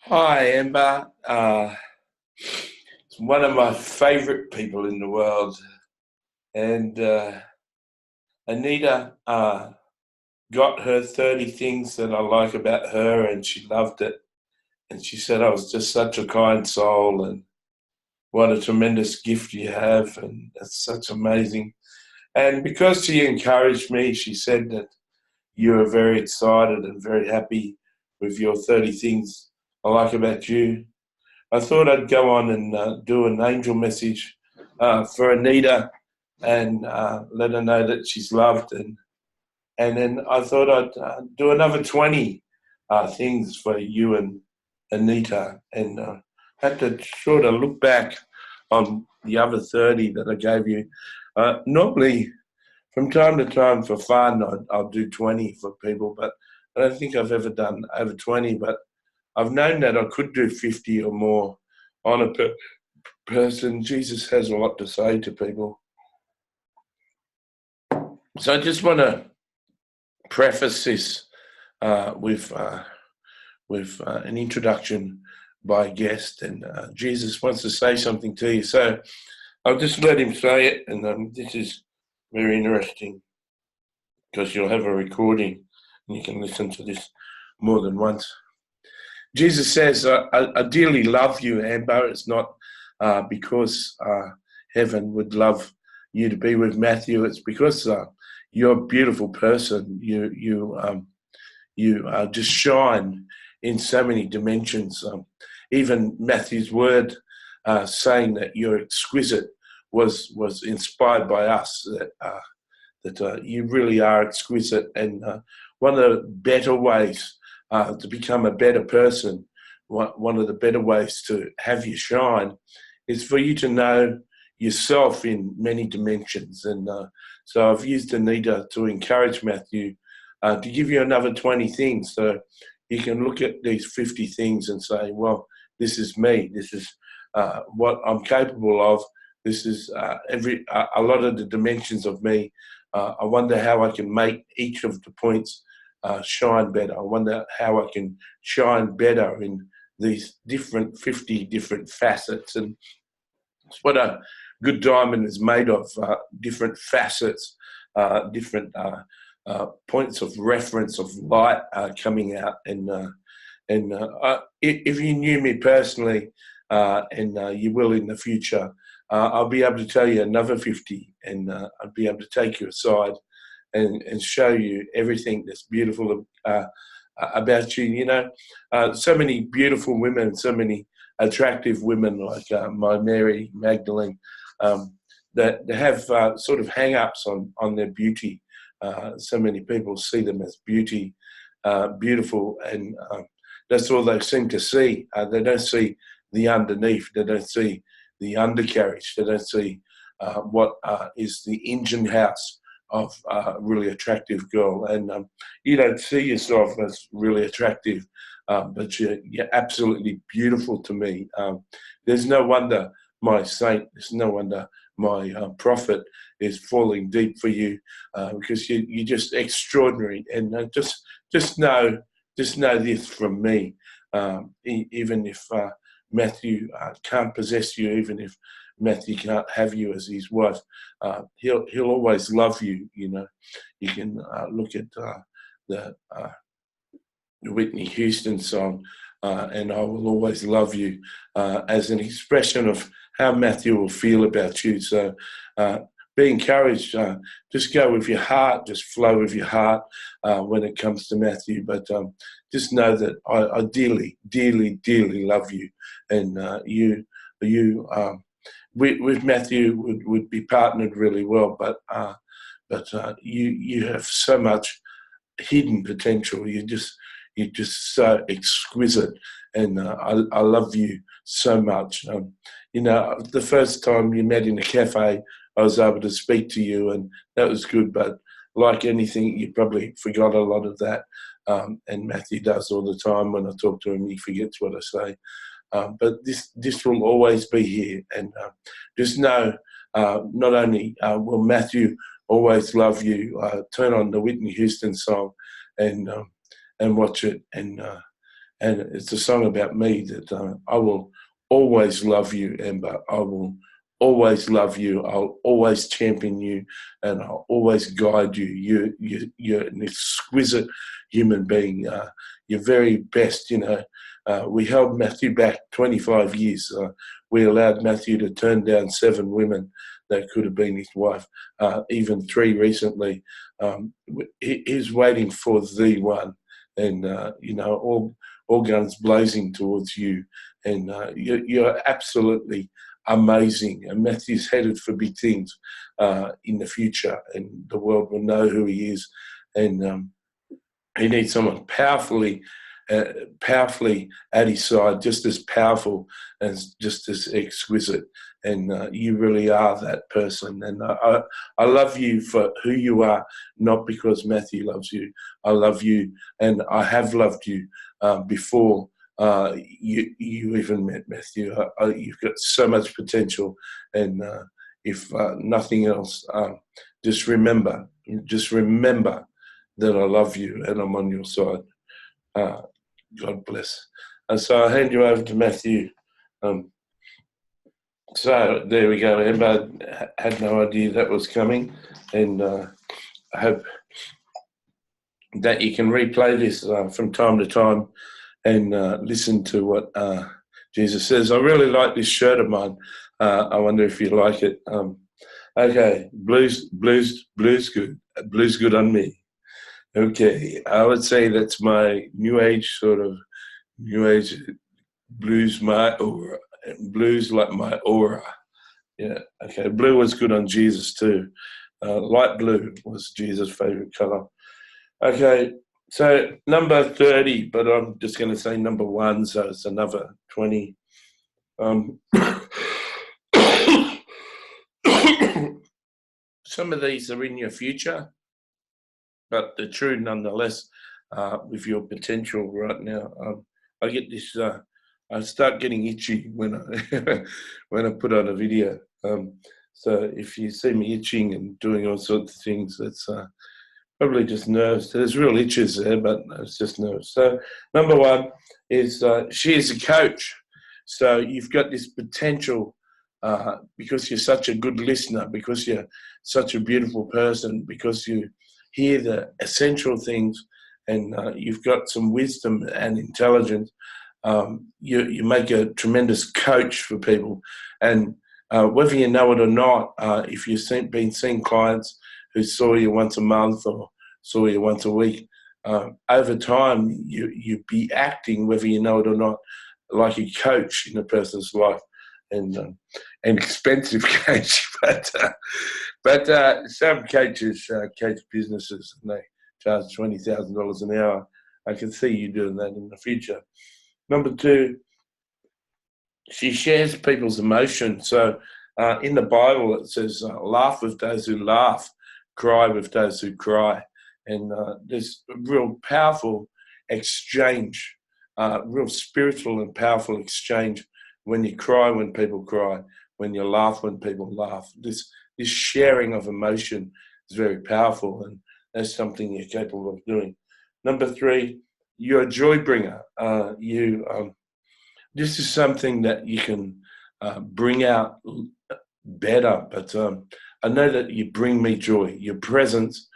Hi, Amber. It's one of my favourite people in the world. And Anita got her 30 things that I like about her, and she loved it. And she said I was just such a kind soul, and what a tremendous gift you have, and it's such amazing. And because she encouraged me, she said that you are very excited and very happy with your 30 things I like about you. I thought I'd go on and do an angel message for Anita and let her know that she's loved. And then I thought I'd do another 20 things for you and Anita. And had to sort of look back on the other 30 that I gave you. Normally, from time to time, for fun, I'll do 20 for people, but I don't think I've ever done over 20. But I've known that I could do 50 or more on a person. Jesus has a lot to say to people. So I just want to preface this with an introduction by a guest, and Jesus wants to say something to you. So I'll just let him say it, and this is very interesting because you'll have a recording and you can listen to this more than once. Jesus says, I dearly love you, Amber. It's not because heaven would love you to be with Matthew. It's because you're a beautiful person. You just shine in so many dimensions. Even Matthew's word saying that you're exquisite was inspired by us. That you really are exquisite, and one of the better ways to become a better person, one of the better ways to have you shine is for you to know yourself in many dimensions. And so I've used Anita to encourage Matthew to give you another 20 things. So you can look at these 50 things and say, well, this is me. This is what I'm capable of. This is a lot of the dimensions of me. I wonder how I can make each of the points shine better. I wonder how I can shine better in these 50 different facets. And it's what a good diamond is made of, different facets, different points of reference of light coming out. And if you knew me personally, and you will in the future, I'll be able to tell you another 50, and I'll be able to take you aside and show you everything that's beautiful about you. You know, so many beautiful women, so many attractive women like my Mary Magdalene that have sort of hang-ups on their beauty. So many people see them as beautiful, and that's all they seem to see. They don't see the underneath. They don't see the undercarriage. They don't see what is the engine house of a really attractive girl. And you don't see yourself as really attractive, but you're absolutely beautiful to me. There's no wonder my saint, there's no wonder my prophet is falling deep for you, because you're just extraordinary. And just know this from me. Even if Matthew can't possess you, even if Matthew can't have you as his wife, he'll always love you. You know, you can look at the Whitney Houston song, and I will always love you, as an expression of how Matthew will feel about you. So be encouraged. Just go with your heart, just flow with your heart when it comes to Matthew. But just know that I dearly, dearly, dearly love you, and you with Matthew would be partnered really well. But you have so much hidden potential. You're just so exquisite, and I love you so much. You know, the first time you met in a cafe, I was able to speak to you, and that was good. But like anything, you probably forgot a lot of that. And Matthew does all the time. When I talk to him, he forgets what I say. But this will always be here, and just know, not only will Matthew always love you. Turn on the Whitney Houston song, and watch it, and and it's a song about me that I will always love you, Amber. I will always love you. I'll always champion you, and I'll always guide you. You're an exquisite human being. You're very best. We held Matthew back 25 years. We allowed Matthew to turn down 7 women that could have been his wife, even 3 recently. He's waiting for the one, and all guns blazing towards you, and you're absolutely amazing. And Matthew's headed for big things in the future, and the world will know who he is. And he needs someone powerfully at his side, just as powerful and just as exquisite. And you really are that person. And I love you for who you are, not because Matthew loves you. I love you, and I have loved you before you even met Matthew. You've got so much potential, and if nothing else, just remember that I love you and I'm on your side. God bless. And so I'll hand you over to Matthew. So there we go. Amber had no idea that was coming, and I hope that you can replay this from time to time and listen to what Jesus says. I really like this shirt of mine. I wonder if you like it. Okay, blues good. Blues good on me. Okay, I would say that's my new age blues, my aura. Blues like my aura. Yeah, okay. Blue was good on Jesus too. Light blue was Jesus' favorite color. Okay, so number 30, but I'm just going to say number 1, so it's another 20. Some of these are in your future, but they're true nonetheless with your potential right now. I get this, I start getting itchy when I put on a video. So if you see me itching and doing all sorts of things, that's probably just nerves. There's real itches there, but it's just nerves. So number 1 is she is a coach. So you've got this potential because you're such a good listener, because you're such a beautiful person, because you hear the essential things, and you've got some wisdom and intelligence. You make a tremendous coach for people. And whether you know it or not, if you've been seeing clients who saw you once a month or saw you once a week, over time you be acting, whether you know it or not, like a coach in a person's life, and an expensive coach. But some coaches coach businesses, and they charge $20,000 an hour. I can see you doing that in the future. Number 2, she shares people's emotions. So in the Bible it says, laugh with those who laugh, cry with those who cry. And there's a real powerful exchange, real spiritual and powerful exchange when you cry when people cry, when you laugh when people laugh. This sharing of emotion is very powerful, and that's something you're capable of doing. Number 3, you're a joy bringer. This is something that you can bring out better, but I know that you bring me joy. Your presence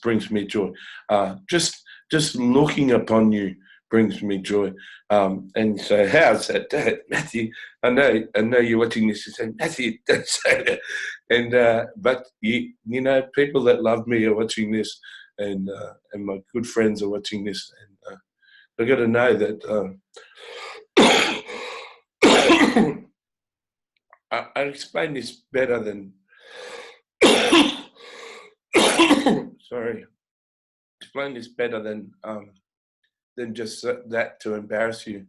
brings me joy. Just looking upon you brings me joy. And so, how's that, Matthew? I know you're watching this and saying, Matthew, don't say that. And but you know, people that love me are watching this, and my good friends are watching this, and they've got to know that. I explain this better than. Sorry, explain this better than just that to embarrass you.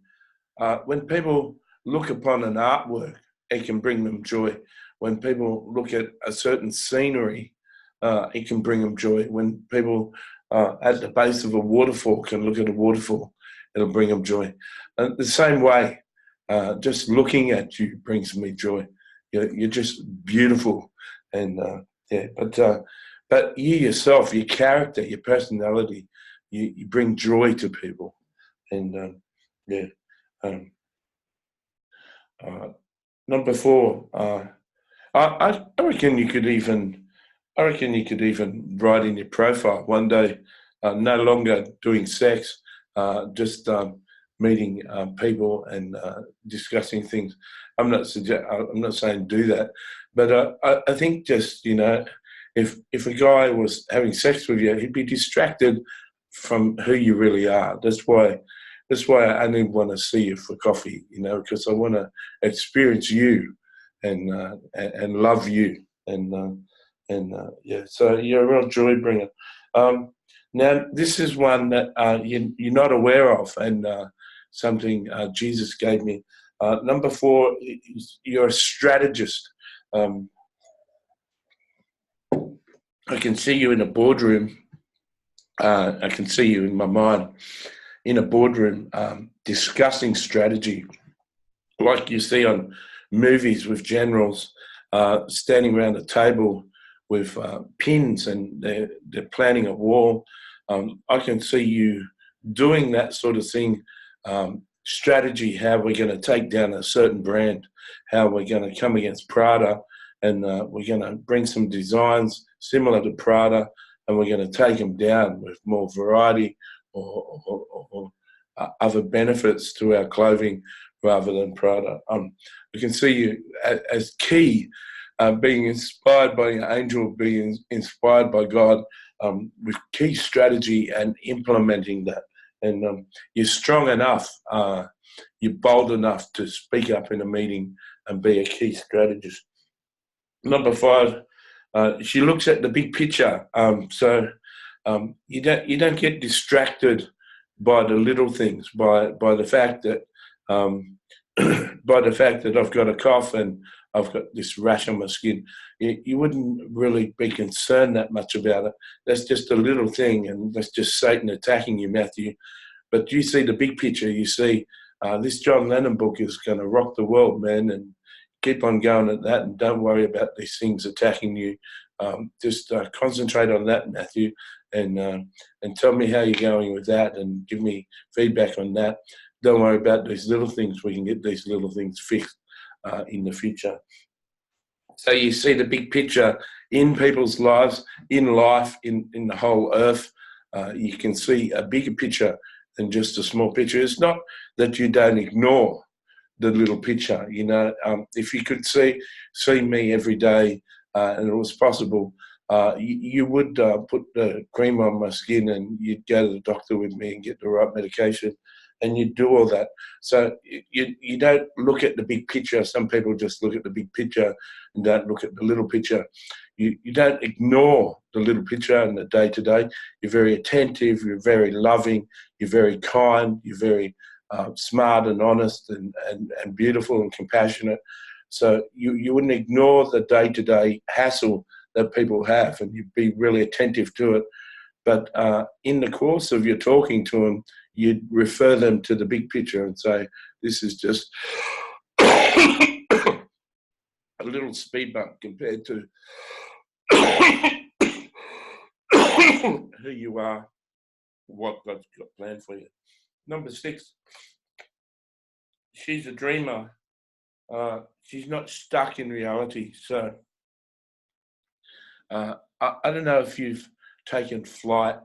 When people look upon an artwork, it can bring them joy. When people look at a certain scenery, it can bring them joy. When people at the base of a waterfall can look at a waterfall, it'll bring them joy. And the same way, just looking at you brings me joy. You're just beautiful, and yeah. But you yourself, your character, your personality, you bring joy to people. And yeah. Um, uh, Number four. I reckon you could even. I reckon you could even write in your profile one day, no longer doing sex, just meeting people and discussing things. I'm not saying do that, but I think just if a guy was having sex with you, he'd be distracted from who you really are. That's why I only want to see you for coffee, because I want to experience you and love you yeah. So you're a real joy bringer. Now this is one that you're not aware of, and something Jesus gave me. Number four, you're a strategist. Um, I can see you in a boardroom. I can see you in my mind in a boardroom discussing strategy, like you see on movies with generals standing around a table with pins, and they're planning a war. I can see you doing that sort of thing. Strategy, how we're going to take down a certain brand, how we're going to come against Prada, and we're going to bring some designs similar to Prada, and we're going to take them down with more variety or other benefits to our clothing rather than Prada. We can see you as key, being inspired by an angel, being inspired by God, with key strategy and implementing that. And you're strong enough, you're bold enough to speak up in a meeting and be a key strategist. Number five, she looks at the big picture. So you don't get distracted by the little things, by the fact that by the fact that I've got a cough and I've got this rash on my skin. You wouldn't really be concerned that much about it. That's just a little thing, and that's just Satan attacking you, Matthew. But you see the big picture. You see this John Lennon book is going to rock the world, man, and keep on going at that, and don't worry about these things attacking you. Just concentrate on that, Matthew, and tell me how you're going with that, and give me feedback on that. Don't worry about these little things. We can get these little things fixed in the future. So you see the big picture in people's lives, in life, in the whole earth. You can see a bigger picture than just a small picture. It's not that you don't ignore the little picture. If you could see me every day, and it was possible, you would put the cream on my skin, and you'd go to the doctor with me and get the right medication, and you'd do all that. So you don't look at the big picture. Some people just look at the big picture and don't look at the little picture. You don't ignore the little picture and the day-to-day. You're very attentive, you're very loving, you're very kind, you're very smart and honest and beautiful and compassionate. So you wouldn't ignore the day-to-day hassle that people have, and you'd be really attentive to it. But in the course of your talking to them, you'd refer them to the big picture and say, this is just a little speed bump compared to who you are, what God's got planned for you. Number six, she's a dreamer. She's not stuck in reality. So I don't know if you've taken flight.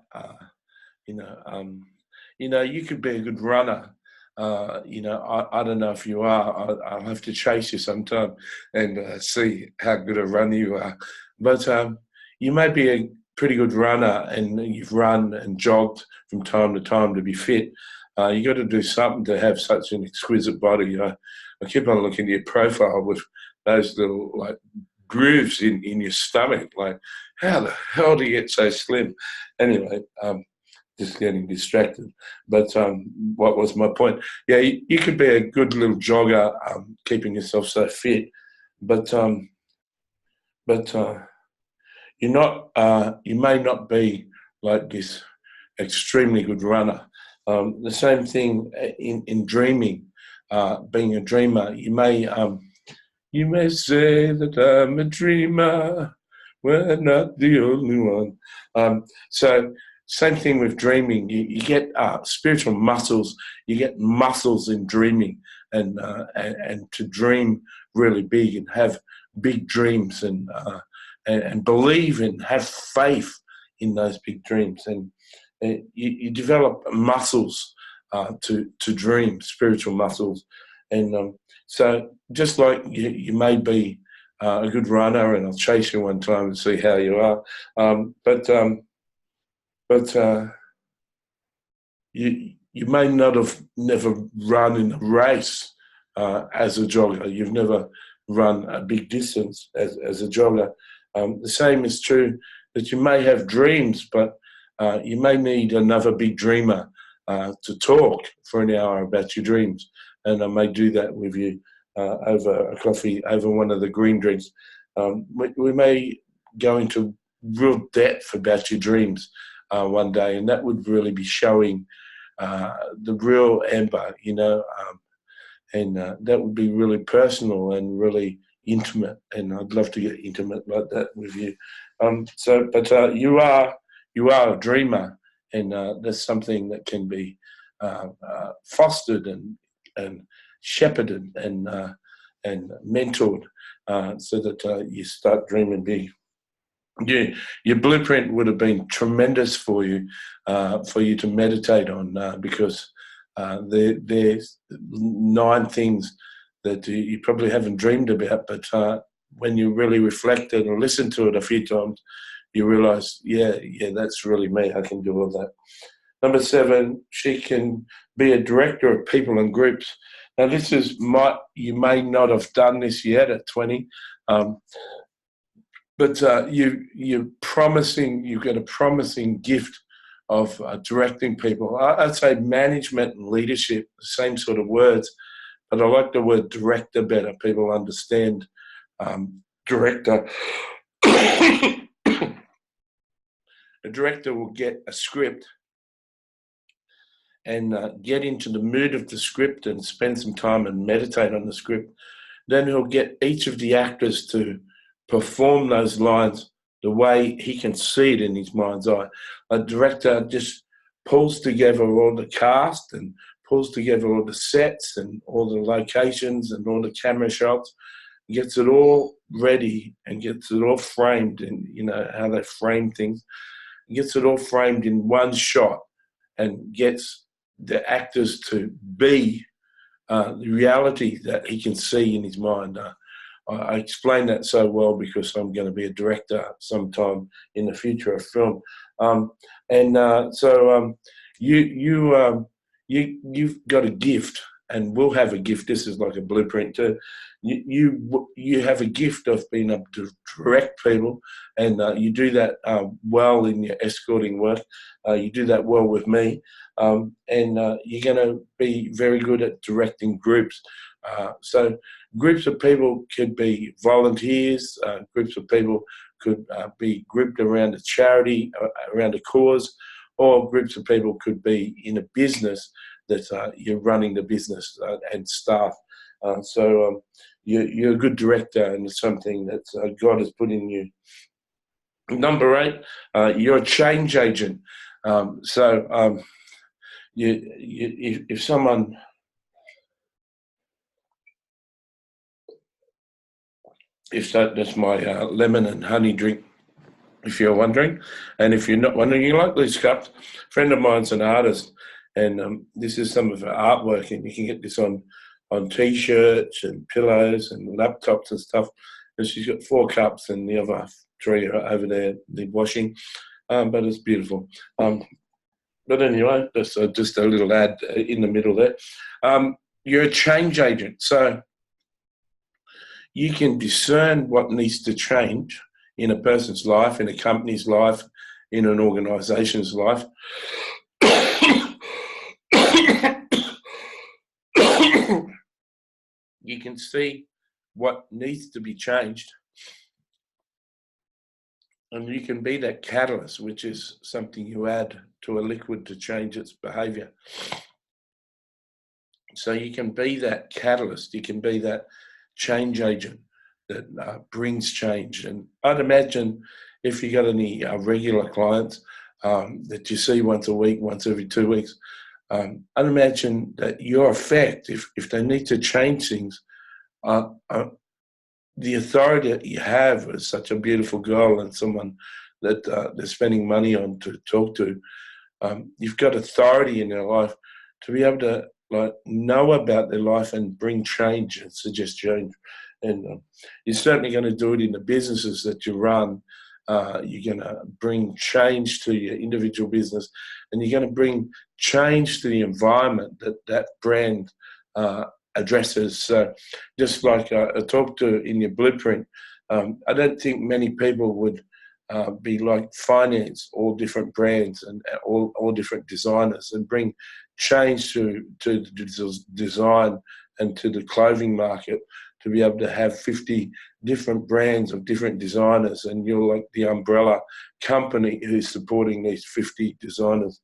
You could be a good runner. I don't know if you are. I'll have to chase you sometime and see how good a runner you are. But you may be a pretty good runner, and you've run and jogged from time to time to be fit. You got to do something to have such an exquisite body. I keep on looking at your profile with those little grooves in your stomach. Like, how the hell do you get so slim? Anyway, just getting distracted. But what was my point? Yeah, you could be a good little jogger, keeping yourself so fit, but you're not. You may not be like this extremely good runner. The same thing in dreaming. Being a dreamer, you may say that I'm a dreamer. We're not the only one. So same thing with dreaming. You get spiritual muscles. You get muscles in dreaming, and to dream really big and have big dreams, and believe and have faith in those big dreams, and you develop muscles to dream, spiritual muscles, and so just like you may be a good runner, and I'll chase you one time and see how you are, but you may not have never run in a race as a jogger. You've never run a big distance as a jogger. The same is true that you may have dreams, but you may need another big dreamer to talk for an hour about your dreams. And I may do that with you over a coffee, over one of the green drinks. We may go into real depth about your dreams one day, and that would really be showing the real Amber, and that would be really personal and really intimate, and I'd love to get intimate like that with you. But you are a dreamer, and that's something that can be fostered and shepherded and mentored, so that you start dreaming big. Your blueprint would have been tremendous for you to meditate on, because there's 9 things that you probably haven't dreamed about, but when you really reflected and listened to it a few times, you realise, yeah, that's really me. I can do all that. Number 7, she can be a director of people and groups. Now, this is you may not have done this yet at 20. But you're promising, you've got a promising gift of directing people. I'd say management and leadership, the same sort of words, but I like the word director better. People understand director. A director will get a script and get into the mood of the script and spend some time and meditate on the script. Then he'll get each of the actors to perform those lines the way he can see it in his mind's eye. A director just pulls together all the cast and pulls together all the sets and all the locations and all the camera shots, gets it all ready and gets it all framed, and how they frame things, gets it all framed in one shot and gets the actors to be the reality that he can see in his mind. I explain that so well because I'm going to be a director sometime in the future of film, you've got a gift, and we'll have a gift. This is like a blueprint too. You have a gift of being able to direct people, and you do that well in your escorting work. You do that well with me, and you're going to be very good at directing groups. So groups of people could be volunteers, groups of people could be grouped around a charity, around a cause, or groups of people could be in a business that you're running the business and staff. So you're a good director, and it's something that God has put in you. Number 8, you're a change agent. If someone... That's my lemon and honey drink, if you're wondering. And if you're not wondering, you like these cups. A friend of mine's an artist, and this is some of her artwork, and you can get this on T-shirts and pillows and laptops and stuff. And she's got 4 cups, and the other 3 are over there, the washing. But it's beautiful. But anyway, that's just a little ad in the middle there. You're a change agent. So you can discern what needs to change in a person's life, in a company's life, in an organisation's life. You can see what needs to be changed, and you can be that catalyst, which is something you add to a liquid to change its behaviour. So you can be that catalyst, you can be that change agent that brings change. And I'd imagine if you got any regular clients, that you see once a week, once every 2 weeks. I'd imagine that your effect, if they need to change things, uh, uh, the authority that you have as such a beautiful girl and someone that they're spending money on to talk to, you've got authority in their life to be able to know about their life and bring change and suggest change. And you're certainly going to do it in the businesses that you run. You're going to bring change to your individual business, and you're going to bring change to the environment that that brand addresses. So just like I talked to in your blueprint, I don't think many people would be like finance all different brands and all different designers and bring change to the design and to the clothing market, to be able to have 50 different brands of different designers, and you're like the umbrella company who's supporting these 50 designers.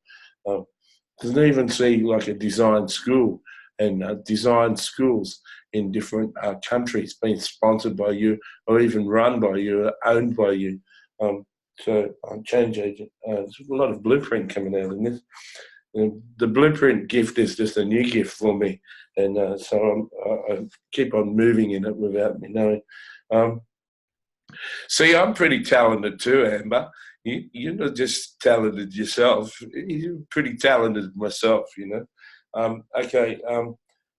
Doesn't even see like a design school and design schools in different countries being sponsored by you or even run by you, owned by you. Change agent. There's a lot of blueprint coming out in this. The blueprint gift is just a new gift for me, and so I keep on moving in it without me knowing. See, I'm pretty talented too, Amber. You're not just talented yourself. You're pretty talented myself, you know. Okay,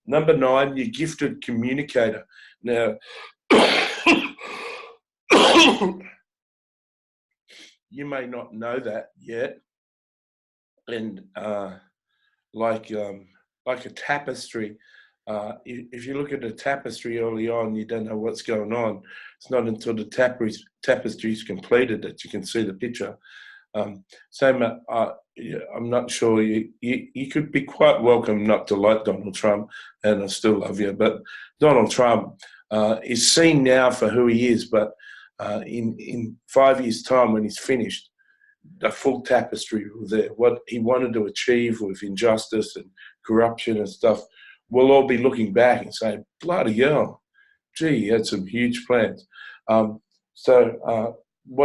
number 9, you're gifted communicator. Now, you may not know that yet, and like a tapestry. If you look at a tapestry early on, you don't know what's going on. It's not until the tapestry is completed that you can see the picture. I'm not sure. You could be quite welcome not to like Donald Trump, and I still love you. But Donald Trump is seen now for who he is. But in 5 years' time, when he's finished, the full tapestry was there. What he wanted to achieve with injustice and corruption and stuff, we'll all be looking back and saying, bloody hell, gee, he had some huge plans. What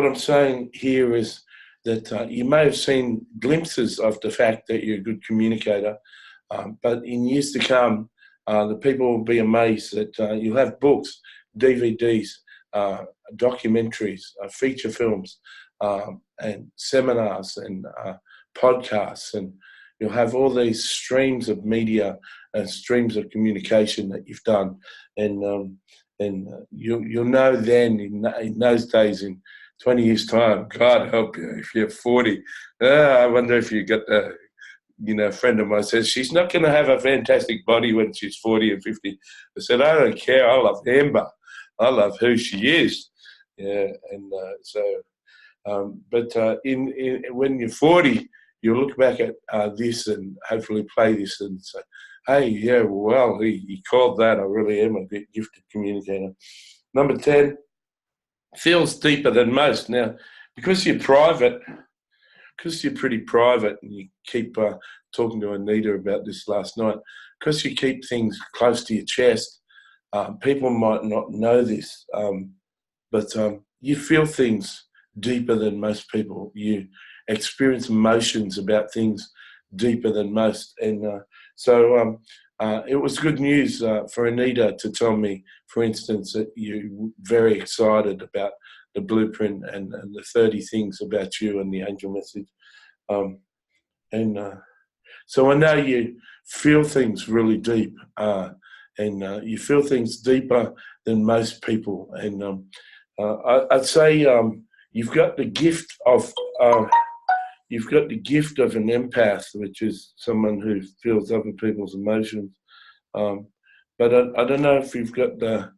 I'm saying here is that you may have seen glimpses of the fact that you're a good communicator, but in years to come, the people will be amazed that you'll have books, DVDs, documentaries, feature films, and seminars and podcasts, and you'll have all these streams of media and streams of communication that you've done, and you'll know then in those days, in 20 years' time, God help you, if you're 40, I wonder if you got the, a friend of mine says she's not going to have a fantastic body when she's 40 or 50. I said, I don't care. I love Amber. I love who she is. Yeah, and when you're 40, you'll look back at this and hopefully play this and say, hey, yeah, well, he called that. I really am a gifted communicator. Number 10, feels deeper than most. Now, because you're pretty private, and you keep talking to Anita about this last night, because you keep things close to your chest, people might not know this, but you feel things deeper than most people. You experience emotions about things deeper than most. And it was good news for Anita to tell me, for instance, that you're very excited about the blueprint and the 30 things about you and the angel message. So I know you feel things really deep, and you feel things deeper than most people. And I'd say you've got the gift of an empath, which is someone who feels other people's emotions. But I don't know if you've got the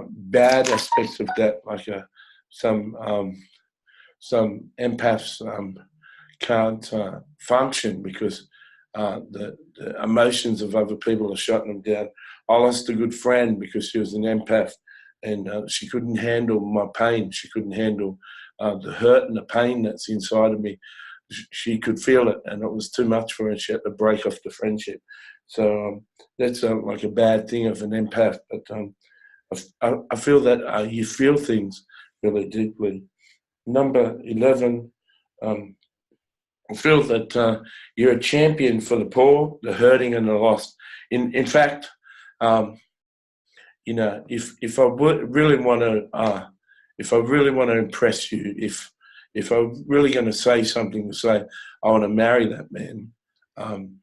bad aspects of that, like some empaths can't function because the emotions of other people are shutting them down. I lost a good friend because she was an empath, and she couldn't handle my pain. She couldn't handle the hurt and the pain that's inside of me. She could feel it, and it was too much for her. She had to break off the friendship. So that's like a bad thing of an empath. But I feel that you feel things really deeply. Number 11, I feel that you're a champion for the poor, the hurting, and the lost. In fact, if I really want to, if I really want to impress you, if I'm really going to say something to say, I want to marry that man, and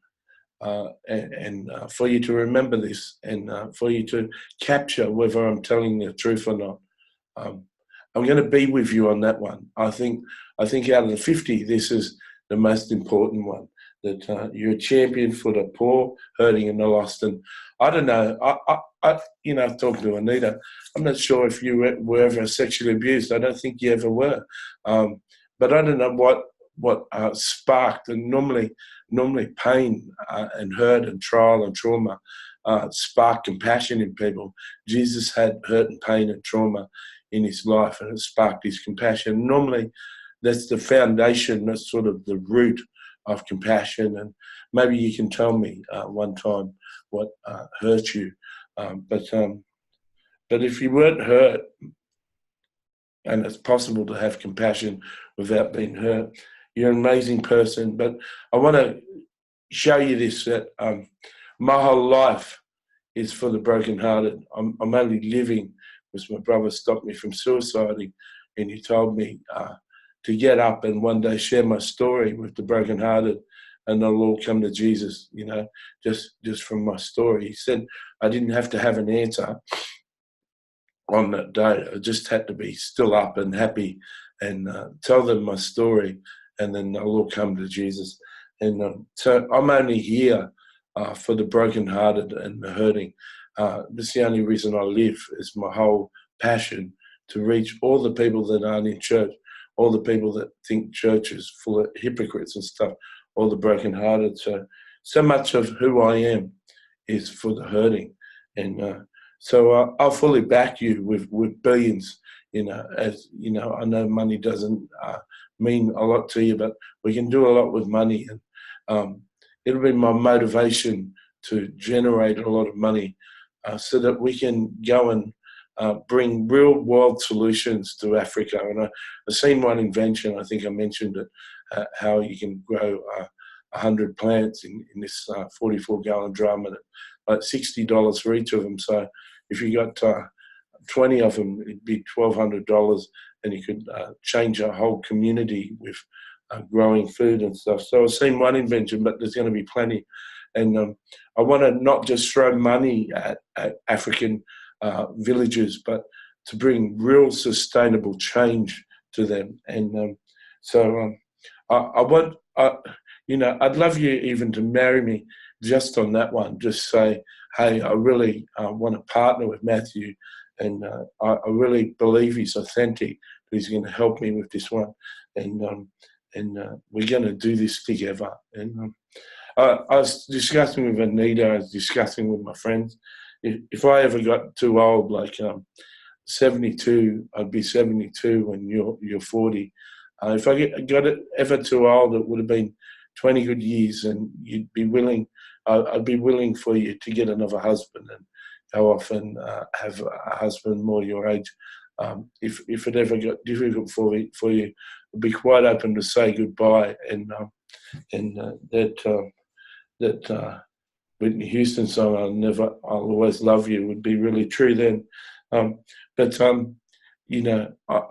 for you to remember this, and for you to capture whether I'm telling the truth or not. I'm going to be with you on that one. I think out of the 50, this is the most important one. That you're a champion for the poor, hurting, and the lost. And I don't know. I've talked to Anita. I'm not sure if you were ever sexually abused. I don't think you ever were. But I don't know what sparked. And normally pain and hurt and trial and trauma spark compassion in people. Jesus had hurt and pain and trauma in his life, and it sparked his compassion. Normally, that's the foundation, that's sort of the root of compassion. And maybe you can tell me one time what hurt you. But if you weren't hurt, and it's possible to have compassion without being hurt, you're an amazing person. But I want to show you this, that my whole life is for the brokenhearted. I'm only living because my brother stopped me from suiciding, and he told me to get up and one day share my story with the brokenhearted, and they'll all come to Jesus, just from my story. He said I didn't have to have an answer on that day. I just had to be still up and happy and tell them my story, and then they'll all come to Jesus. And so I'm only here for the brokenhearted and the hurting. That's the only reason I live, is my whole passion to reach all the people that aren't in church, all the people that think church is full of hypocrites and stuff, all the brokenhearted. So much of who I am is for the hurting. And so I'll fully back you with billions, as you know. I know money doesn't mean a lot to you, but we can do a lot with money. And it'll be my motivation to generate a lot of money so that we can go and bring real world solutions to Africa. And I've seen one invention, I think I mentioned it, how you can grow 100 plants in this 44-gallon drum, and like $60 for each of them. So if you got 20 of them, it'd be $1,200, and you could change a whole community with growing food and stuff. So I've seen one invention, but there's going to be plenty. And I want to not just throw money at African villages, but to bring real sustainable change to them. And I want, I'd love you even to marry me just on that one. Just say, hey, I really want to partner with Matthew, and I really believe he's authentic, but he's going to help me with this one. And we're going to do this together. And I was discussing with Anita, I was discussing with my friends, if I ever got too old, like 72, I'd be 72 when you're 40. If I got it ever too old, it would have been 20 good years, and you'd be willing, I'd be willing for you to get another husband and go off and have a husband more your age. If it ever got difficult for you, I'd be quite open to say goodbye, and that Whitney Houston song, I'll always love you, would be really true then. I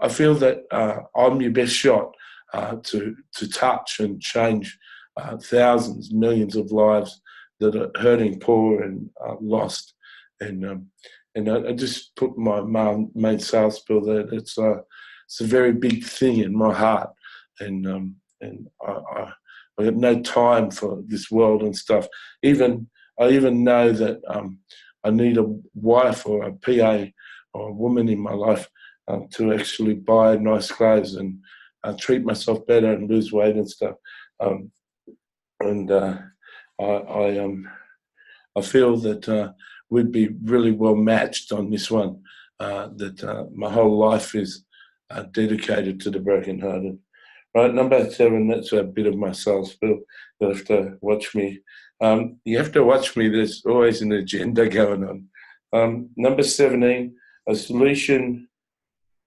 feel that I'm your best shot to touch and change thousands, millions of lives that are hurting, poor, and lost. And I just put my main sales bill there. It's a very big thing in my heart, and I got no time for this world and stuff. I even know that I need a wife or a PA or a woman in my life to actually buy nice clothes and treat myself better and lose weight and stuff. I feel that we'd be really well matched on this one. That my whole life is dedicated to the brokenhearted. Right, number 7. That's a bit of my soul spill. You'll have to watch me. You have to watch me. There's always an agenda going on. Number 17, a solution.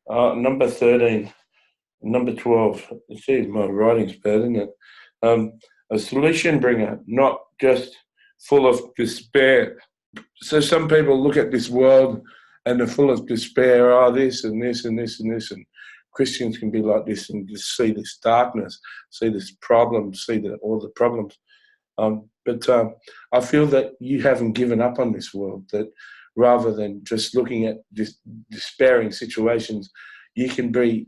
Number 13, Number 12. See, my writing's bad, isn't it? A solution bringer, not just full of despair. So some people look at this world and they're full of despair. Oh, this and this and this and this. And Christians can be like this and just see this darkness, see this problem, see all the problems. But I feel that you haven't given up on this world, that rather than just looking at despairing situations, you can be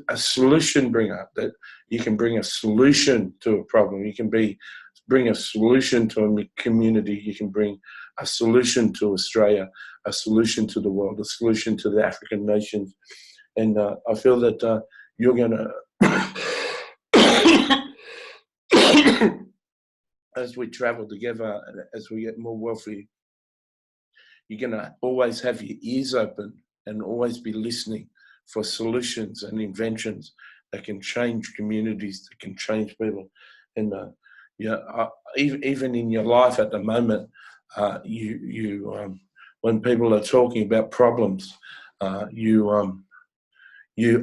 a solution bringer, that you can bring a solution to a problem. You can bring a solution to a community. You can bring a solution to Australia, a solution to the world, a solution to the African nations. And I feel that you're going to, as we travel together, as we get more wealthy, you're going to always have your ears open and always be listening for solutions and inventions that can change communities, that can change people. And even in your life at the moment, when people are talking about problems, you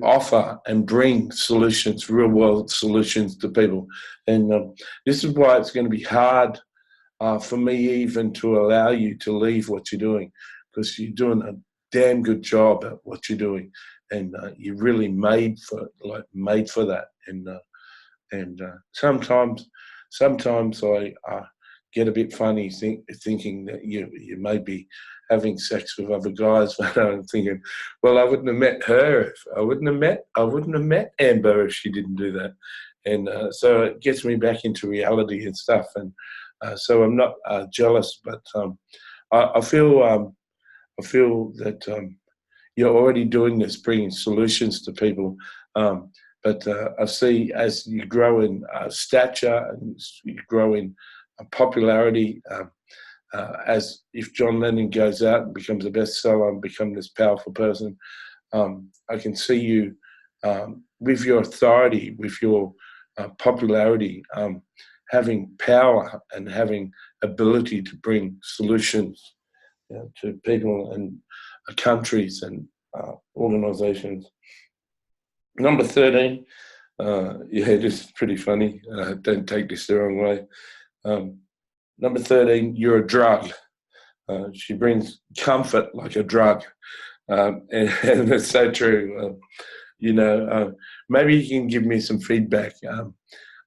offer and bring solutions, real world solutions to people. And this is why it's going to be hard for me even to allow you to leave what you're doing, because you're doing a damn good job at what you're doing, and you're really made for that. And sometimes I get a bit funny thinking that you may be having sex with other guys, but I'm thinking, well, I wouldn't have met her. I wouldn't have met Amber if she didn't do that. And so it gets me back into reality and stuff. And so I'm not jealous, but I feel that you're already doing this, bringing solutions to people. But I see as you grow in stature and you grow in popularity, as if John Lennon goes out and becomes a bestseller and becomes this powerful person, I can see you with your authority, with your popularity, having power and having ability to bring solutions to people and countries and organizations. Number 13, this is pretty funny. Don't take this the wrong way. Number 13, you're a drug. She brings comfort like a drug. And that's so true. Maybe you can give me some feedback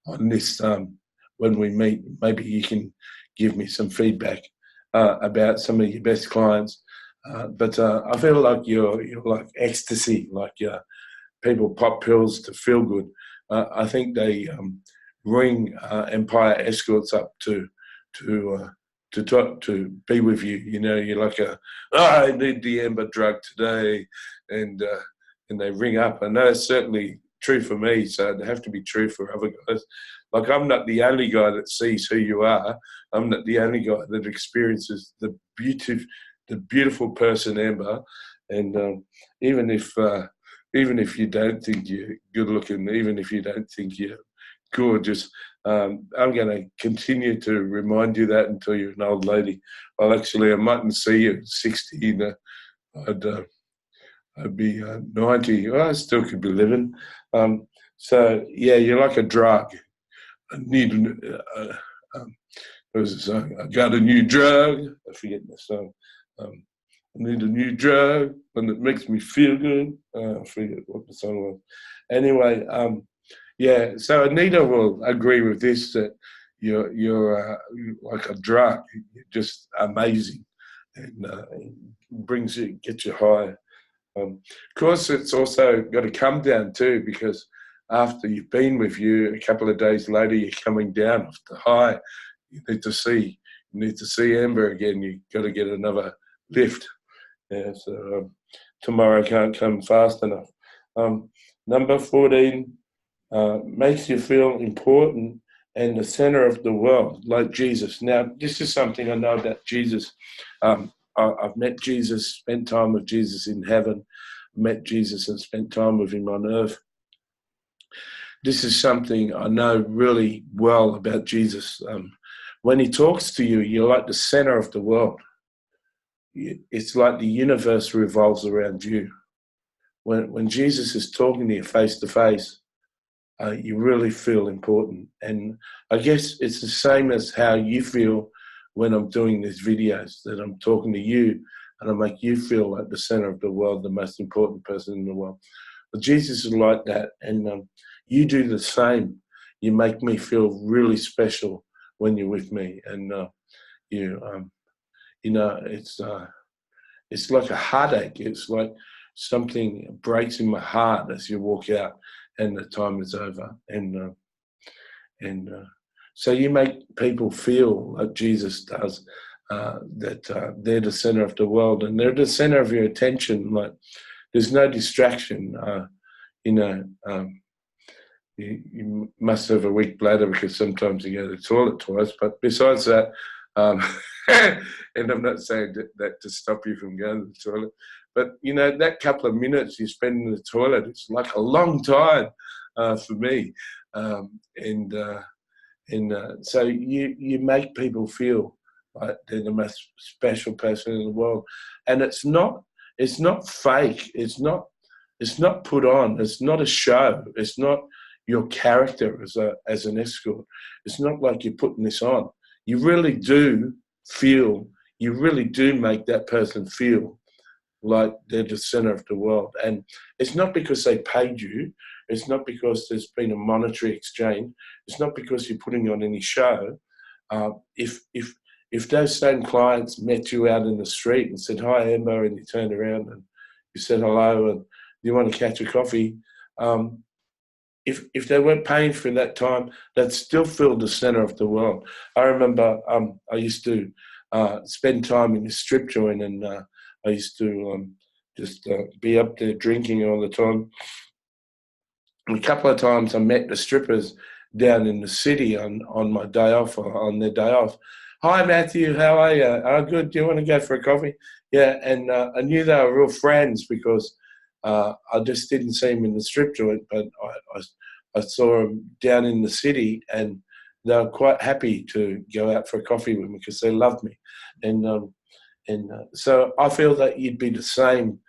on this when we meet. Maybe you can give me some feedback about some of your best clients. But I feel like you're like ecstasy, like people pop pills to feel good. I think they ring Empire Escorts up to talk, to be with you. You're like I need the Amber drug today, and they ring up. I know it's certainly true for me, so they have to be true for other guys. Like, I'm not the only guy that sees who you are. I'm not the only guy that experiences the beautiful person Amber. And even if you don't think you're good looking, even if you don't think you're gorgeous, I'm going to continue to remind you that until you're an old lady. I mightn't see you at 60. I'd be 90. Well, I still could be living. So yeah, you're like a drug. I need. What was the song? I got a new drug. I forget the song. I need a new drug, and it makes me feel good. I forget what the song was. Anyway, yeah. So Anita will agree with this, that you're like a drug. You're just amazing, and gets you high. Of course, it's also got to come down too, because after you've been with you, a couple of days later, you're coming down off the high. You need to see Amber again. You've got to get another lift. Yeah, so tomorrow can't come fast enough. Number 14, makes you feel important and the center of the world, like Jesus. Now, this is something I know about Jesus. I've met Jesus, spent time with Jesus in heaven, met Jesus and spent time with him on earth. This is something I know really well about Jesus. When he talks to you, you're like the center of the world. It's like the universe revolves around you. when Jesus is talking to you face to face, you really feel important. And I guess it's the same as how you feel when I'm doing these videos, that I'm talking to you and I make you feel like the center of the world, the most important person in the world. But Jesus is like that, and you do the same. You make me feel really special when you're with me, and it's like a heartache. It's like something breaks in my heart as you walk out and the time is over. And so you make people feel like Jesus does, that they're the center of the world and they're the center of your attention. Like there's no distraction. You must have a weak bladder because sometimes you go to the toilet twice. But besides that, and I'm not saying that to stop you from going to the toilet, but that couple of minutes you spend in the toilet, it's like a long time for me. So you make people feel like they're the most special person in the world, and it's not fake. It's not put on. It's not a show. It's not your character as an escort. It's not like you're putting this on. You really do feel. You really do make that person feel like they're the center of the world. And it's not because they paid you. It's not because there's been a monetary exchange. It's not because you're putting on any show. If those same clients met you out in the street and said, "Hi, Amber," and you turned around and you said hello and you want to catch a coffee, if they weren't paying for that time, they'd still feel the center of the world. I remember I used to spend time in the strip joint, and I used to just be up there drinking all the time. And a couple of times I met the strippers down in the city on my day off or on their day off. "Hi, Matthew, how are you?" "Oh, good. Do you want to go for a coffee?" Yeah, and I knew they were real friends because I just didn't see them in the strip joint, but I saw them down in the city, and they were quite happy to go out for a coffee with me because they loved me. And so I feel that you'd be the same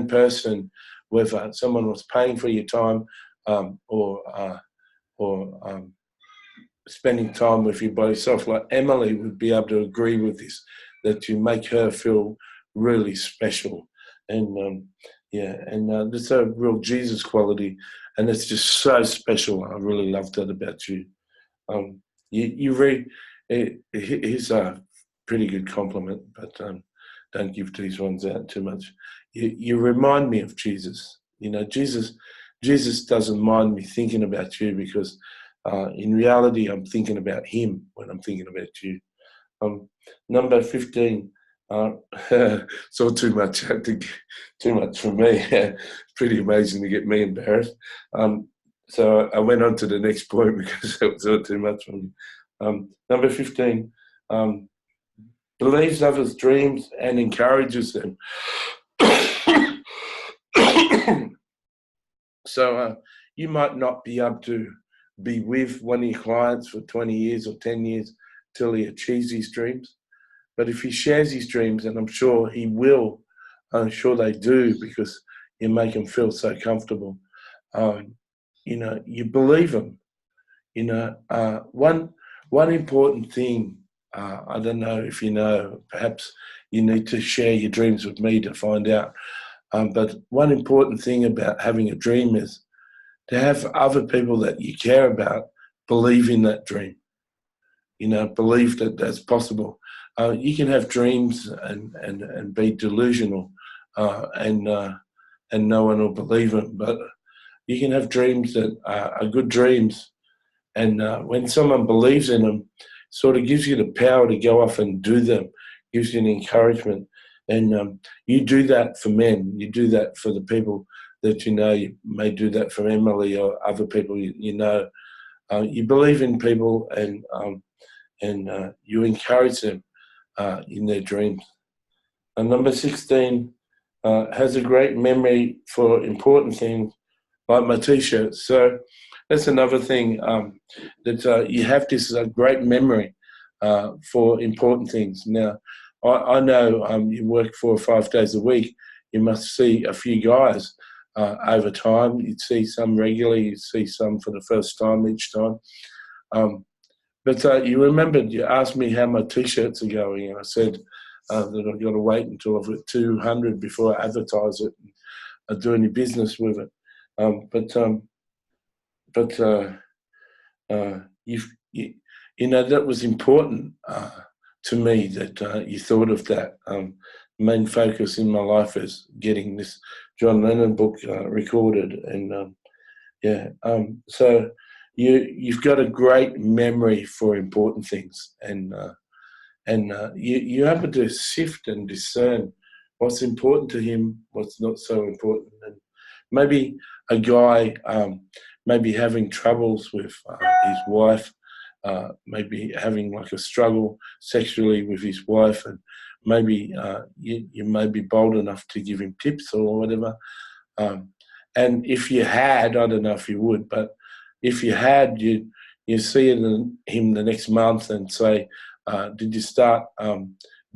person whether someone was paying for your time or spending time with you by yourself. Like Emily would be able to agree with this, that you make her feel really special. And there's a real Jesus quality, and it's just so special. I really love that about you. Here's a pretty good compliment, but don't give these ones out too much. You remind me of Jesus. Jesus doesn't mind me thinking about you because in reality, I'm thinking about him when I'm thinking about you. Number 15. So too much for me. Pretty amazing to get me embarrassed. So I went on to the next point because it was all too much for me. Number 15. Believes others' dreams and encourages them. So you might not be able to be with one of your clients for 20 years or 10 years till he achieves his dreams. But if he shares his dreams, and I'm sure he will, I'm sure they do, because you make them feel so comfortable, you believe them. One important thing, I don't know if you know, perhaps you need to share your dreams with me to find out. But one important thing about having a dream is to have other people that you care about believe in that dream. Believe that that's possible. You can have dreams and be delusional, and no one will believe them. But you can have dreams that are good dreams, and when someone believes in them, sort of gives you the power to go off and do them, gives you an encouragement. And you do that for men. You do that for the people that you know. You may do that for Emily or other people you know. You believe in people, and you encourage them in their dreams. And number 16, has a great memory for important things, like my T-shirts. So that's another thing, that you have this great memory for important things. Now, I know you work 4 or 5 days a week. you must see a few guys over time. You'd see some regularly, you'd see some for the first time each time. But you remembered, you asked me how my T-shirts are going, and I said that I've got to wait until I've got 200 before I advertise it and do any business with it. You know, that was important to me, that you thought of that. Main focus in my life is getting this John Lennon book recorded, and so you've got a great memory for important things, and you're able to sift and discern what's important to him, what's not so important. And maybe a guy maybe having troubles with his wife, maybe having like a struggle sexually with his wife, and maybe you may be bold enough to give him tips or whatever. And if you had, I don't know if you would, but if you had, you see him the next month and say, did you start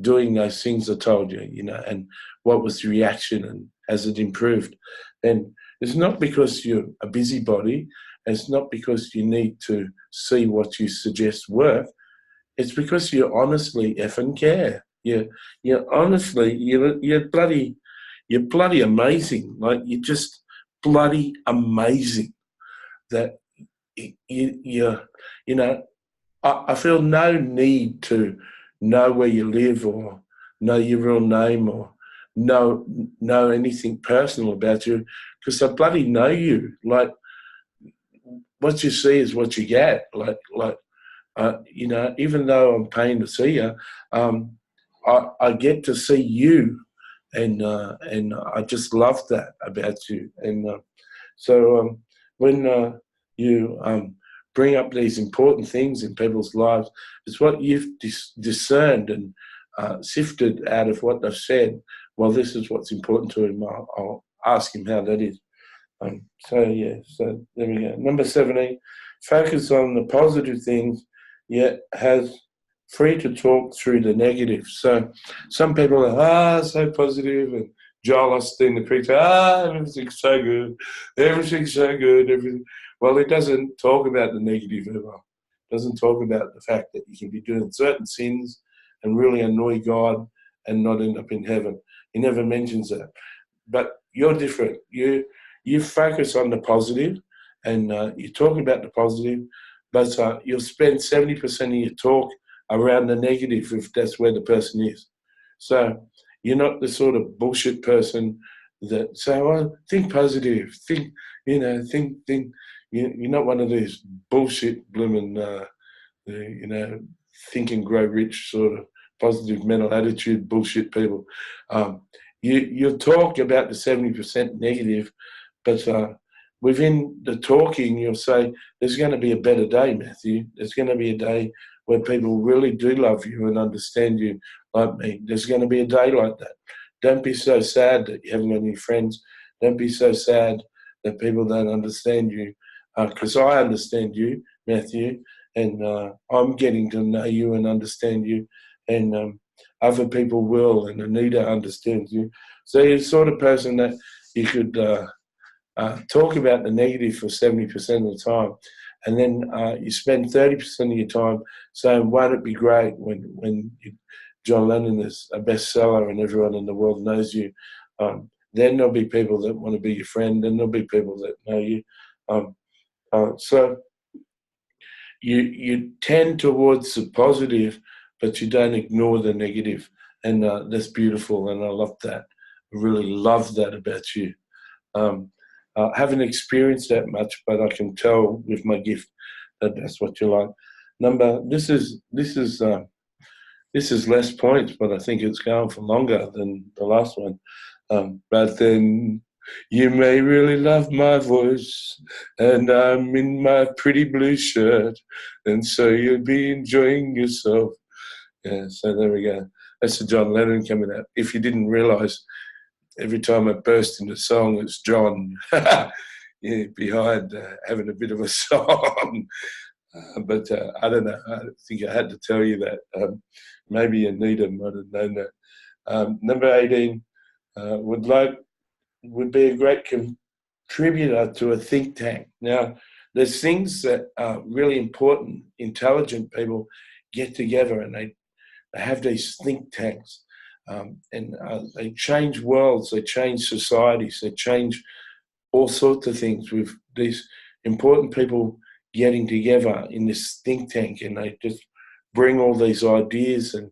doing those things I told you, you know, and what was the reaction, and has it improved? And it's not because you're a busybody, it's not because you need to see what you suggest work, it's because you honestly effing care. You honestly, you're bloody amazing. Like, you're just bloody amazing that you know, I feel no need to know where you live or know your real name or know anything personal about you, because I bloody know you. Like, what you see is what you get. You know, even though I'm paying to see you, I get to see you, and I just love that about you. And so when you bring up these important things in people's lives, it's what you've discerned and sifted out of what they've said. Well, this is what's important to him. I'll ask him how that is. So there we go. Number 17, focus on the positive things, yet has free to talk through the negative. So some people are so positive, and Joel Osteen, the preacher, everything's so good, everything's so good, everything. Well, it doesn't talk about the negative ever. It doesn't talk about the fact that you can be doing certain sins and really annoy God and not end up in heaven. He never mentions that. But you're different. You focus on the positive, and you talk about the positive, but you'll spend 70% of your talk around the negative if that's where the person is. So you're not the sort of bullshit person that say, "Oh, think positive, think." You're not one of these bullshit blooming, think and grow rich sort of positive mental attitude bullshit people. You'll talk about the 70% negative, but within the talking, you'll say, there's going to be a better day, Matthew. There's going to be a day where people really do love you and understand you like me. There's going to be a day like that. Don't be so sad that you haven't got any friends. Don't be so sad that people don't understand you, because I understand you, Matthew, and I'm getting to know you and understand you, and other people will, and Anita understands you. So you're the sort of person that you could talk about the negative for 70% of the time, and then you spend 30% of your time saying, won't it be great when John Lennon is a bestseller and everyone in the world knows you. Then there'll be people that want to be your friend, and there'll be people that know you. So you tend towards the positive, but you don't ignore the negative, and that's beautiful, and I love that. I really love that about you. I haven't experienced that much, but I can tell with my gift that that's what you like. This is less points, but I think it's going for longer than the last one. But then you may really love my voice, and I'm in my pretty blue shirt, and so you'll be enjoying yourself. Yeah, so there we go. That's the John Lennon coming out. If you didn't realise, every time I burst into song, it's John behind having a bit of a song. But I don't know. I think I had to tell you that. Maybe Anita might have known that. Number 18, would be a great contributor to a think tank. Now, there's things that are really important. Intelligent people get together and they have these think tanks, and they change worlds, they change societies, they change all sorts of things with these important people getting together in this think tank, and they just bring all these ideas and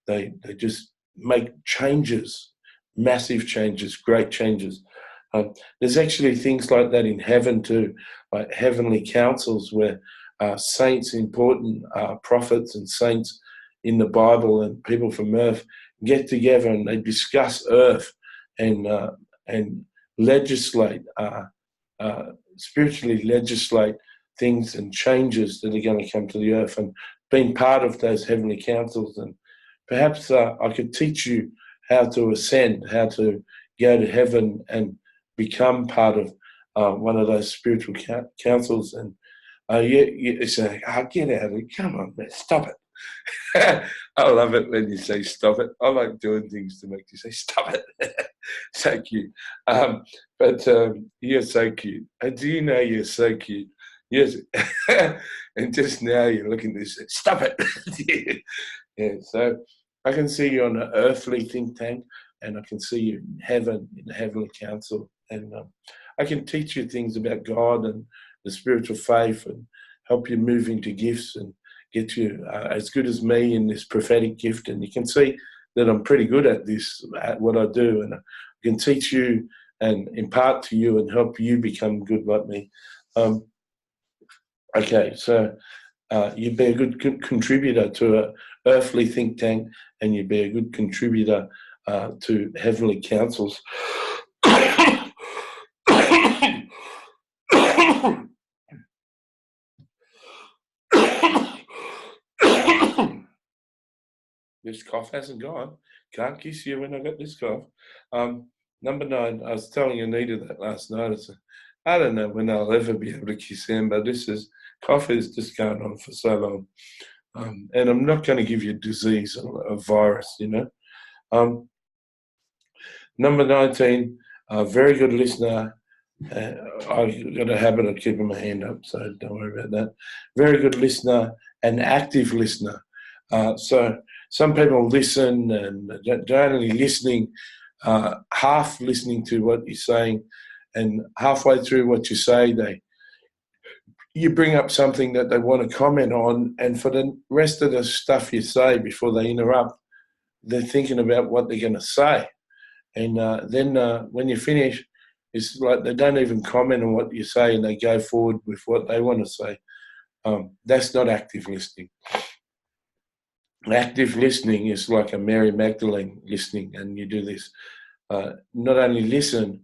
they just make changes, massive changes, great changes. There's actually things like that in heaven too, like heavenly councils where saints, important prophets and saints in the Bible and people from earth get together and they discuss earth and legislate, spiritually legislate things and changes that are going to come to the earth, and being part of those heavenly councils. And perhaps I could teach you how to ascend, how to go to heaven and become part of one of those spiritual councils. And you say, get out of it, come on, man, stop it. I love it when you say stop it. I like doing things to make you say stop it. So cute. But you're so cute. Do you know you're so cute? Yes. And just now you're looking to say, stop it. Yeah, so I can see you on an earthly think tank, and I can see you in heaven, in the heavenly council. And I can teach you things about God and the spiritual faith and help you move into gifts and get you as good as me in this prophetic gift. And you can see that I'm pretty good at this, at what I do. And I can teach you and impart to you and help you become good like me. Okay, so you'd be a good contributor to an earthly think tank, and you'd be a good contributor to heavenly councils. This cough hasn't gone. Can't kiss you when I got this cough. Number 9, I was telling Anita that last night. I don't know when I'll ever be able to kiss him, but cough is just going on for so long. And I'm not going to give you a disease or a virus, you know. Number 19, a very good listener. I've got a habit of keeping my hand up, so don't worry about that. Very good listener, an active listener. So some people listen and they're only listening, half listening to what you're saying, and halfway through what you say, you bring up something that they want to comment on, and for the rest of the stuff you say before they interrupt, they're thinking about what they're going to say. And then when you finish, it's like they don't even comment on what you say and they go forward with what they want to say. That's not active listening. Active listening is like a Mary Magdalene listening, and you do this. Not only listen,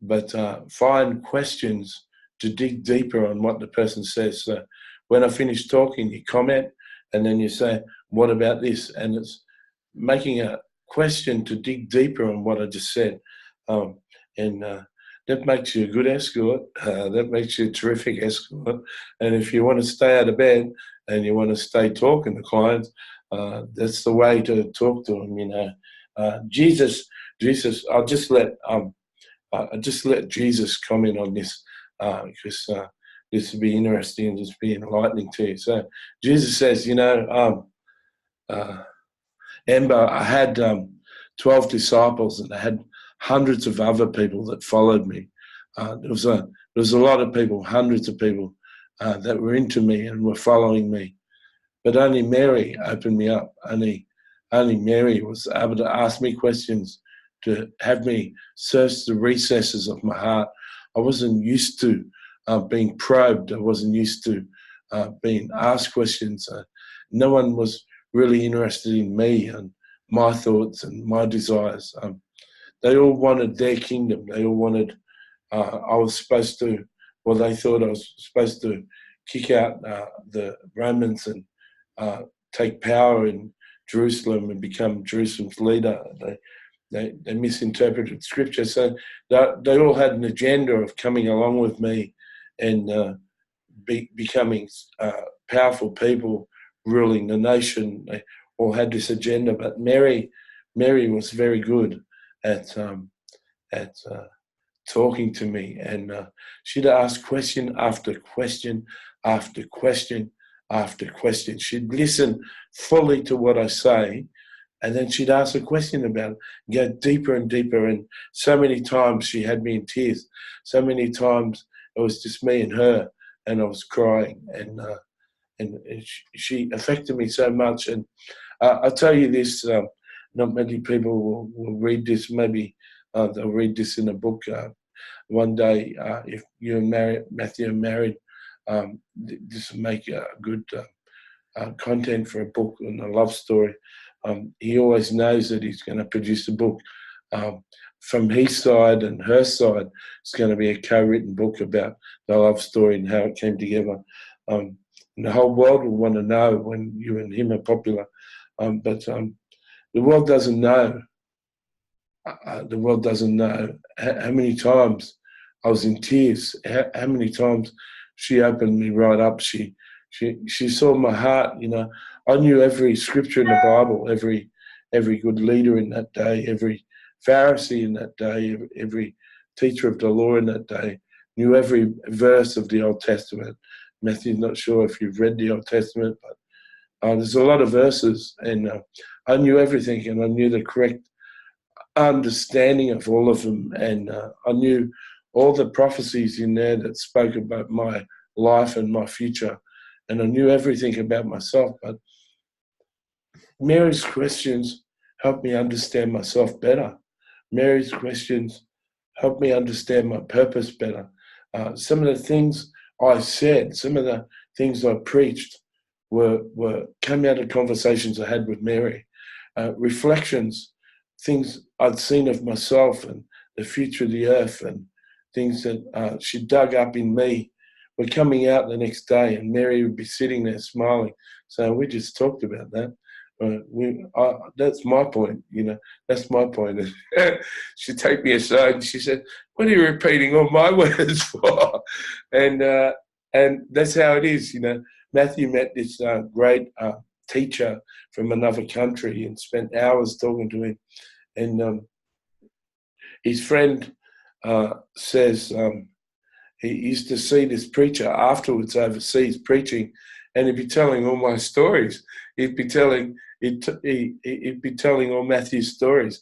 but find questions to dig deeper on what the person says. So when I finish talking, you comment, and then you say, what about this? And it's making a question to dig deeper on what I just said. And that makes you a good escort. That makes you a terrific escort. And if you want to stay out of bed and you want to stay talking to clients, that's the way to talk to them, you know. Jesus, I'll just let Jesus comment on this, because this will be interesting and just be enlightening to you. So Jesus says, you know, Amber, I had 12 disciples, and I had hundreds of other people that followed me. There was a lot of people, hundreds of people that were into me and were following me. But only Mary opened me up. Only Mary was able to ask me questions, to have me search the recesses of my heart. I wasn't used to being probed. I wasn't used to being asked questions. No one was really interested in me and my thoughts and my desires. They all wanted their kingdom. They all wanted, they thought I was supposed to kick out the Romans and take power in Jerusalem and become Jerusalem's leader. They misinterpreted scripture. So they all had an agenda of coming along with me and becoming powerful people ruling the nation. They all had this agenda. But Mary was very good at at talking to me, and she'd ask question after question after question after question. She'd listen fully to what I say, and then she'd ask a question about it, go deeper and deeper. And so many times she had me in tears. So many times it was just me and her, and I was crying. And she affected me so much. And I'll tell you this, not many people will read this. Maybe they'll read this in a book one day. If you and Matthew are married, this will make a good content for a book and a love story. He always knows that he's going to produce a book. From his side and her side, it's going to be a co-written book about the love story and how it came together. And the whole world will want to know when you and him are popular. But the world doesn't know. The world doesn't know how many times I was in tears. How many times she opened me right up. She saw my heart. You know, I knew every scripture in the Bible, every good leader in that day, every Pharisee in that day, every teacher of the law in that day, knew every verse of the Old Testament. Matthew's not sure if you've read the Old Testament, but there's a lot of verses, and I knew everything, and I knew the correct understanding of all of them, and I knew all the prophecies in there that spoke about my life and my future, and I knew everything about myself. But Mary's questions helped me understand myself better. Mary's questions helped me understand my purpose better. Some of the things I said, some of the things I preached came out of conversations I had with Mary. Reflections, things I'd seen of myself and the future of the earth, and things that she dug up in me were coming out the next day, and Mary would be sitting there smiling, saying, "We just talked about that. That's my point, you know. That's my point." She'd take me aside and she said, "What are you repeating all my words for?" And that's how it is, you know. Matthew met this great teacher from another country and spent hours talking to him. And his friend says he used to see this preacher afterwards overseas preaching, and he'd be telling all my stories. He'd be telling all Matthew's stories.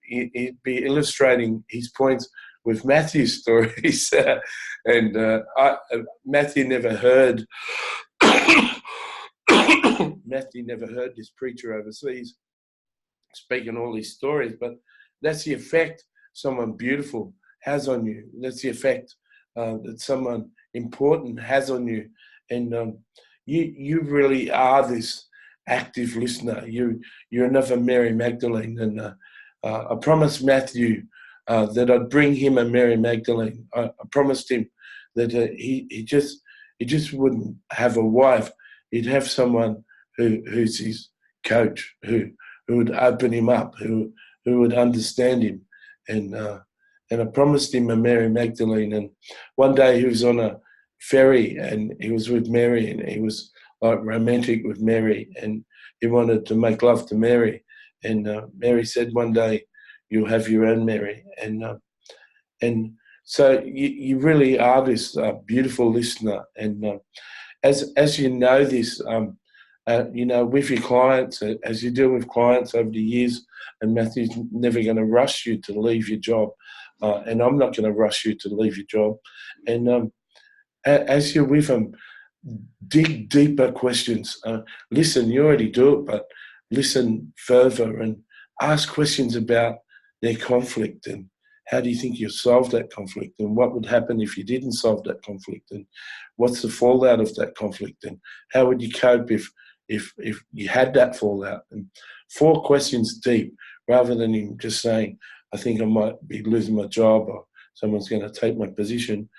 He'd be illustrating his points with Matthew's stories, and Matthew never heard. Matthew never heard this preacher overseas speaking all these stories, but that's the effect someone beautiful has on you. That's the effect that someone important has on you. And you really are this active listener. You're another Mary Magdalene. And I promised Matthew that I'd bring him a Mary Magdalene. I promised him that he just wouldn't have a wife. He'd have someone who's his coach, who would open him up, who would understand him. And I promised him a Mary Magdalene. And one day he was on a ferry and he was with Mary, and he was like romantic with Mary, and he wanted to make love to Mary. And Mary said, "One day you'll have your own Mary." And so you really are this beautiful listener. And as you know this, you know, with your clients, as you deal with clients over the years, and Matthew's never going to rush you to leave your job, and I'm not going to rush you to leave your job. And as you're with them, dig deeper questions. Listen, you already do it, but listen further and ask questions about their conflict, and how do you think you'll solve that conflict, and what would happen if you didn't solve that conflict, and what's the fallout of that conflict, and how would you cope if you had that fallout. And 4 questions deep, rather than him just saying, "I think I might be losing my job," or "Someone's going to take my position."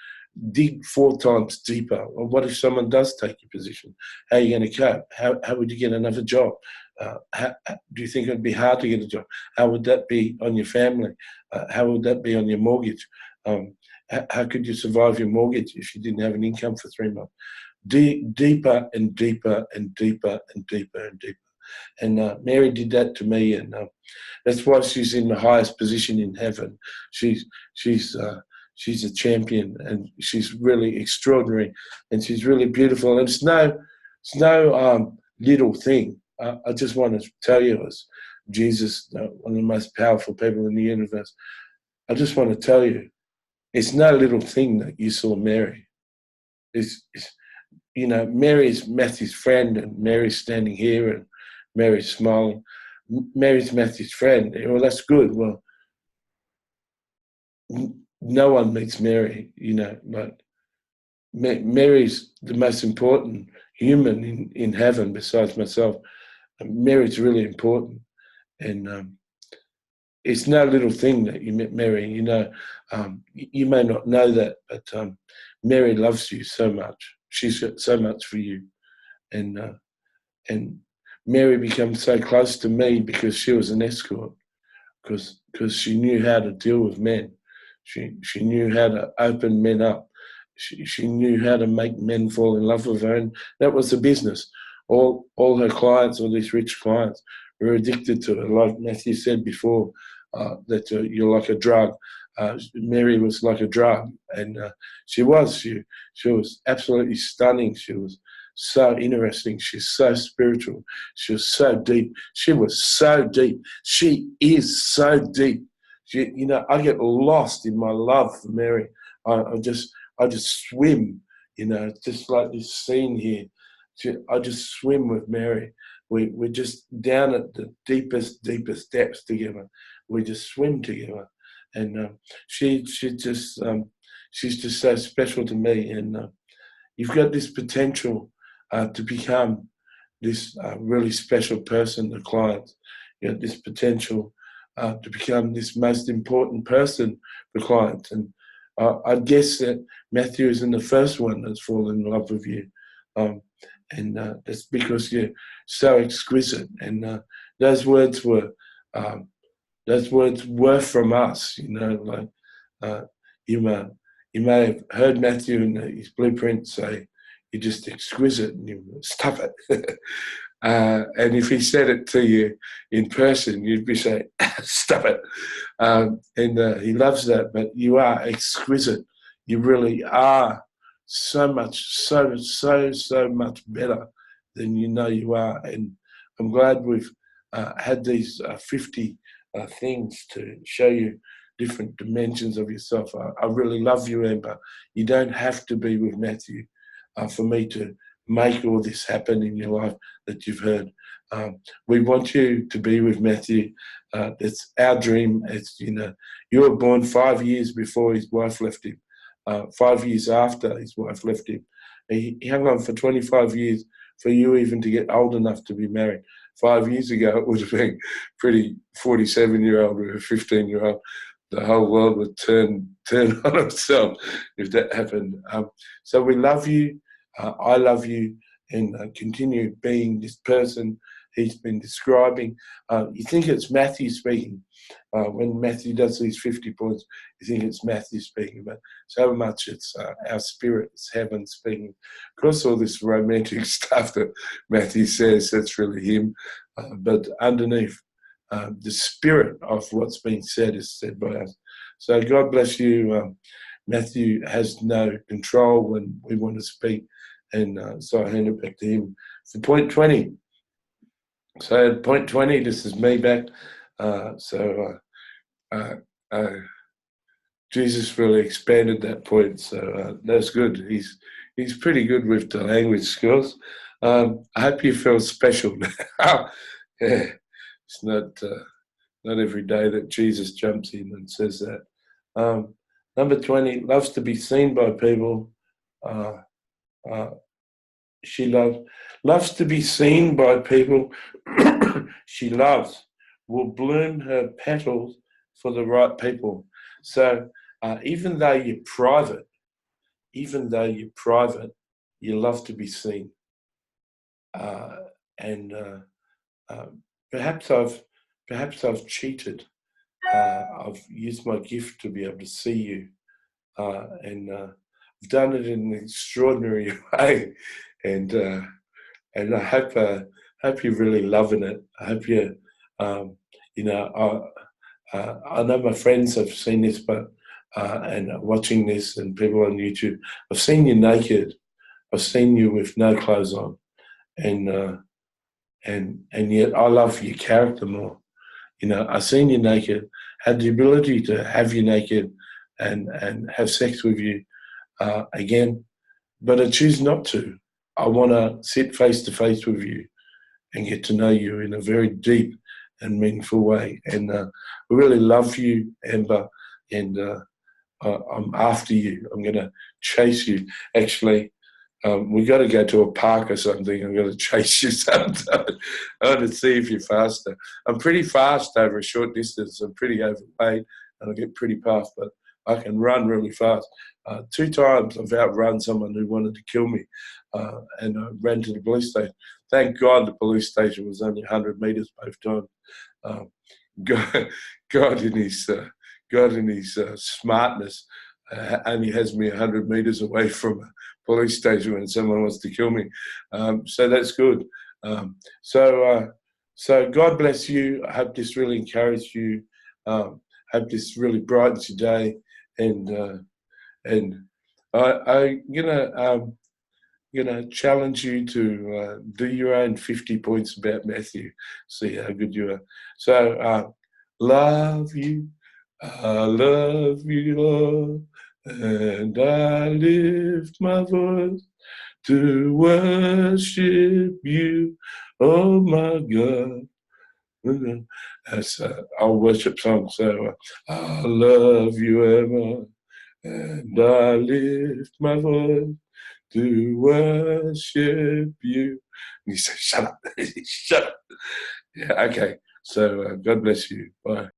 Dig 4 times deeper. Or what if someone does take your position? How are you going to cope? How would you get another job? Do you think it'd be hard to get a job? How would that be on your family? How would that be on your mortgage? How could you survive your mortgage if you didn't have an income for 3 months? Deeper and deeper and deeper and deeper and deeper. And Mary did that to me, and that's why she's in the highest position in heaven. She's she's a champion, and she's really extraordinary, and she's really beautiful. And it's no little thing. I just want to tell you, as Jesus, one of the most powerful people in the universe, I just want to tell you, it's no little thing that you saw Mary. It's Mary's Matthew's friend, and Mary's standing here, and Mary's smiling. Mary's Matthew's friend. Well, that's good. Well, no one meets Mary, but Mary's the most important human in heaven besides myself. Mary's really important, and it's no little thing that you met Mary. You may not know that, but Mary loves you so much. She's got so much for you, and Mary becomes so close to me because she was an escort, because she knew how to deal with men. She knew how to open men up. She knew how to make men fall in love with her, and that was the business. All her clients, all these rich clients, were addicted to her. Like Matthew said before, that you're like a drug. Mary was like a drug, and she was. She was absolutely stunning. She was so interesting. She's so spiritual. She was so deep. She was so deep. She is so deep. I get lost in my love for Mary. I just swim. Just like this scene here. I just swim with Mary. We're just down at the deepest depths together. We just swim together, and she's just so special to me. And you've got this potential to become this really special person to clients. You got this potential to become this most important person for clients. And I guess that Matthew isn't the first one that's fallen in love with you. And that's because you're so exquisite. And those words were from us. You may have heard Matthew in his blueprint say, "You're just exquisite," and you stop it. And if he said it to you in person, you'd be saying, "Stop it." And he loves that. But you are exquisite. You really are so much, so much better than you are. And I'm glad we've had these 50 things to show you different dimensions of yourself. I really love you, Amber. You don't have to be with Matthew for me to make all this happen in your life that you've heard. We want you to be with Matthew. It's our dream. It's you were born 5 years before his wife left him. 5 years after his wife left him. He hung on for 25 years for you even to get old enough to be married. 5 years ago, it would have been pretty 47-year-old with a 15-year-old. The whole world would turn on itself if that happened. So we love you. I love you, and continue being this person he's been describing. You think it's Matthew speaking. When Matthew does these 50 points, you think it's Matthew speaking, but so much it's our spirit, it's heaven speaking. Of course, all this romantic stuff that Matthew says, that's really him. But underneath, the spirit of what's being said is said by us. So God bless you. Matthew has no control when we want to speak, and so I hand it back to him for point 20. So at point 20, this is me back. Jesus really expanded that point, so that's good. He's pretty good with the language skills. I hope you feel special now. Yeah, it's not every day that Jesus jumps in and says that. Number 20, loves to be seen by people. She loves to be seen by people. She will bloom her petals for the right people. So even though you're private, you love to be seen. And perhaps I've cheated. I've used my gift to be able to see you, and I've done it in an extraordinary way. And I hope hope you're really loving it. I hope you, you know, I know my friends have seen this, but and are watching this, and people on YouTube. I've seen you naked. I've seen you with no clothes on, and and yet I love your character more. You know, I've seen you naked, had the ability to have you naked, and have sex with you again, but I choose not to. I want to sit face to face with you and get to know you in a very deep and meaningful way. And I really love you, Amber, and I'm after you. I'm going to chase you. Actually, we got to go to a park or something. I'm going to chase you sometime. I want to see if you're faster. I'm pretty fast over a short distance. I'm pretty overweight and I get pretty fast, but I can run really fast. 2 times I've outrun someone who wanted to kill me, and I ran to the police station. Thank God the police station was only 100 metres both times. Um, God, God in His smartness only has me 100 metres away from a police station when someone wants to kill me. So that's good. So God bless you. I hope this really encouraged you. Hope this really brightens your day. And I challenge you to do your own 50 points about Matthew. See how good you are. So love you. I love you, Lord, and I lift my voice to worship you, oh my God. That's our worship song. So I love you, Emma, and I lift my voice to worship you. And you say, shut up, shut up. Yeah, okay. So God bless you. Bye.